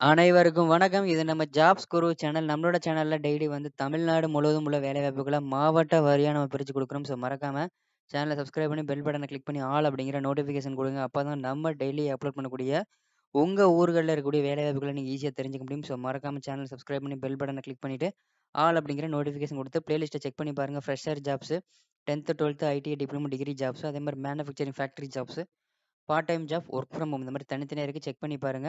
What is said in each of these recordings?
அனைவருக்கும் வணக்கம். இது நம்ம ஜாப்ஸ் குரு சேனல். நம்மளோட சேனல்ல டெய்லி வந்து தமிழ்நாடு முழுவதும் உள்ள வேலைவாய்ப்புகள மாவட்ட வாரியா நம்ம பிரிச்சு குடுக்குறோம். ஸோ மறக்காம சேனல சப்ஸ்கிரைப் பண்ணி பெல் பட்டன கிளிக் பண்ணி ஆல் அப்படிங்கிற நோட்டிஃபிகேஷன் குடுங்க. அப்பதான் நம்ம டெய்லி அப்லோட் பண்ணக்கூடிய உங்க ஊர்கள்ல இருக்கக்கூடிய வேலைவாய்ப்புகள நீங்க ஈஸியா தெரிஞ்சுக்க முடியும். ஸோ மறக்காம சேனல் சப்ஸ்கிரைப் பண்ணி பெல் பட்டன கிளிக் பண்ணிட்டு ஆல் அப்படிங்கிற நோட்டிஃபிகேஷன் குடுத்து பிளேலிஸ்ட்ட செக் பண்ணி பாருங்க. ஃப்ரெஷர் ஜாப்ஸ், 10த், 12த் ஐடிஐ டிப்ளமோ டிகிரி ஜாப்ஸ், அதே மாரி manufacturing factory jobs, part time job, work from home இந்த மாரி தனித்தனியா இருக்கு. செக் பண்ணி பாருங்க.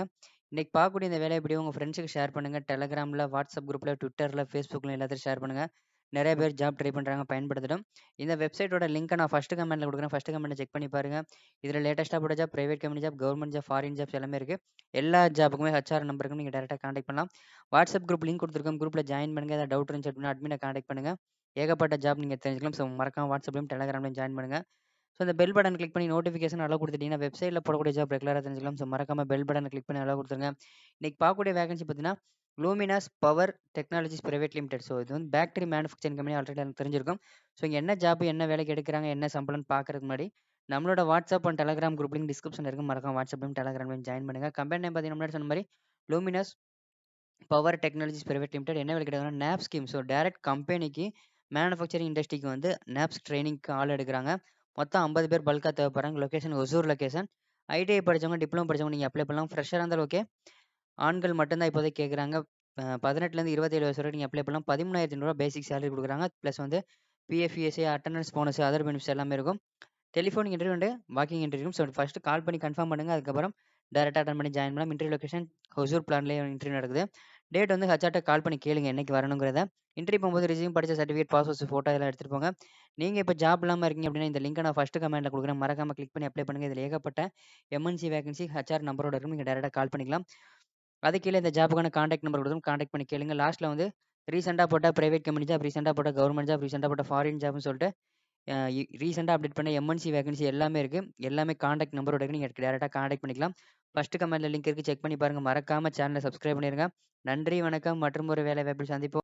இன்னைக்கு பார்க்கக்கூடிய இந்த வேலைய எப்படியோ உங்க ஃப்ரெண்ட்ஸுக்கு ஷேர் பண்ணுங்க. Telegramல, WhatsApp குரூப்ல, Twitterல, Facebookல எல்லாத்துலயும் ஷேர் பண்ணுங்க. நெறைய பேர் ஜாப் ட்ரை பண்றாங்க, பயன்படுத்தட்டும். இந்த வெப்சைட்டோட லிங்க்க நான் ஃபர்ஸ்ட் கமெண்ட்ல குடுக்குறேன். ஃபர்ஸ்ட் கமெண்ட்ட செக் பண்ணி பாருங்க. இதுல லேட்டஸ்ட்டா போட்ட job, private company job, government job, foreign jobs எல்லாமே இருக்கு. எல்லா ஜாப்புக்குமே ஹெச்ஆர் நம்பருக்கு நீங்க டைரக்ட்டா கான்டாக்ட் பண்ணலாம். WhatsApp குரூப் லிங்க் குடுத்துருக்கோம். குரூப்ல ஜாயின் பண்ணுங்க. ஏதாவது டவுட் இருந்துச்சு அப்படின்னா அட்மின கான்டாக்ட் பண்ணுங்க. ஏகப்பட்ட ஜாப் நீங்க தெரிஞ்சுக்கலாம். ஸோ மறக்காம WhatsAppலயும், Telegramலயும் ஜாயின் பண்ணுங்க. ஸோ இந்த பெல் பட்டன் கிளிக் பண்ணி நோட்டிஃபிகேஷன் அலோ குடுத்துட்டீங்கன்னா, வெப்சைட்ல போடக்கூடிய ஜாப் ரெகுலரா தெரிஞ்சுக்கலாம். ஸோ மறக்காம பெல் பட்டன கிளிக் பண்ணி அலோ குடுத்துருங்க. இன்னைக்கு பார்க்கக்கூடிய வேகன்சி பார்த்தீங்கன்னா, Luminous power technologies private limited. So இது வந்து பேட்டரி மேனுஃபேக்சரிங் கம்பெனி ஆல்ரெடி எனக்கு தெரிஞ்சிருக்கும். ஸோ இங்க என்ன ஜாப், என்ன வேலைக்கு எடுக்குறாங்க, என்ன சம்பளம்னு பார்க்கறதுக்கு முன்னாடி, நம்மளோட WhatsApp and Telegram group link டிஸ்கிரிப்ஷன்ல இருக்கு. மறக்காம WhatsAppலயும், Telegramலயும் ஜாயின் பண்ணுங்க. கம்பெனி நேம் பார்த்தீங்கன்னா, முன்னாடி சொன்ன மாரி Luminous power technologies private limited. என்ன வேலைக்கு எடுக்குறாங்கன்னா, நேப் ஸ்கீம். ஸோ டைரக்ட் கம்பெனிக்கு மேனுஃபேக்சரிங் இண்டஸ்ட்ரிக்கு வந்து நேப்ஸ் ட்ரெய்னிங்க்கு ஆள் எடுக்குறாங்க. மொத்தம் 50 பேர் பல்க்கா தேவைப்படுறாங்க. Location Hosur location. ஐடிஐ படிச்சவங்க, டிப்ளமோ படிச்சவங்க நீங்க அப்ளை பண்ணலாம். ஃப்ரெஷரா இருந்தாலும் ஓகே. ஆண்கள் மட்டும் தான் இப்போதைக்கு கேட்குறாங்க. 18லருந்து 27 வயசு வரைக்கும் நீங்க அப்ளை பண்ணலாம். ரூ. 13,500 பேசிக் சேலரி குடுக்குறாங்க. பிளஸ் வந்து PF, ESI, attendance bonus, other benefits எல்லாமே இருக்கும். Telephonic interview and walking interview. So first கால் பண்ணி கன்ஃபார்ம் பண்ணுங்க. அதுக்கப்புறம் டைரக்ட்டா அட்டெண்ட் பண்ணி ஜாயின் பண்ணலாம். இன்டர்வியூ லொகேஷன் ஹொசூர் பிளான்லயே இன்டர்வியூ நடக்குது. டேட் வந்து ஹெச்ஆர்ட்ட கால் பண்ணி கேளுங்க என்னைக்கு வரணுங்கிறத. இன்டர்வியூ போகும்போது ரெஸ்யூம், படிச்ச சர்டிஃபிகேட், பாஸ்போர்ட் ஃபோட்டோ இதெல்லாம் எடுத்துட்டு போங்க. நீங்க இப்ப ஜாப் இல்லாம இருக்கீங்க அப்படின்னா, இந்த லிங்க்க நான் ஃபர்ஸ்ட் கமெண்ட்ல குடுக்குறேன். மறக்காம கிளிக் பண்ணி அப்ளை பண்ணுங்க. இதுல ஏகப்பட்ட எம்என்சி வேகன்சி ஹெச்ஆர் நம்பரோட இருக்கும். நீங்க டைரக்ட்டா கால் பண்ணிக்கலாம். அதுக்கு கீழ இந்த ஜாப்க்கான கான்டாக்ட் நம்பர் குடுத்துருக்கோம். கான்டாக்ட் பண்ணி கேளுங்க. லாஸ்ட்ல வந்து ரீசென்ட்டா போட்ட பிரைவேட் கம்பெனி ஜாப், ரீசென்ட்டா போட்ட கவர்ன்மென்ட் ஜாப், ரீசென்ட்டா போட்ட ஃபாரின் ஜாப்னு சொல்லிட்டு ரீசென்ட்டா அப்டேட் பண்ண எம்என்சி வேகன்சி எல்லாமே இருக்கு. எல்லாமே கான்டாக்ட் நம்பரோட இருக்கு. நீங்க டைரக்ட்டா கான்டாக்ட் பண்ணிக்கலாம். ஃபர்ஸ்ட் கமெண்ட்ல லிங்க் இருக்கு. செக் பண்ணி பாருங்க. மறக்காம சேனல சப்ஸ்கிரைப் பண்ணிருங்க. நன்றி, வணக்கம். மற்றும் ஒரு வேலை வாய்ப்பில் சந்திப்போம்.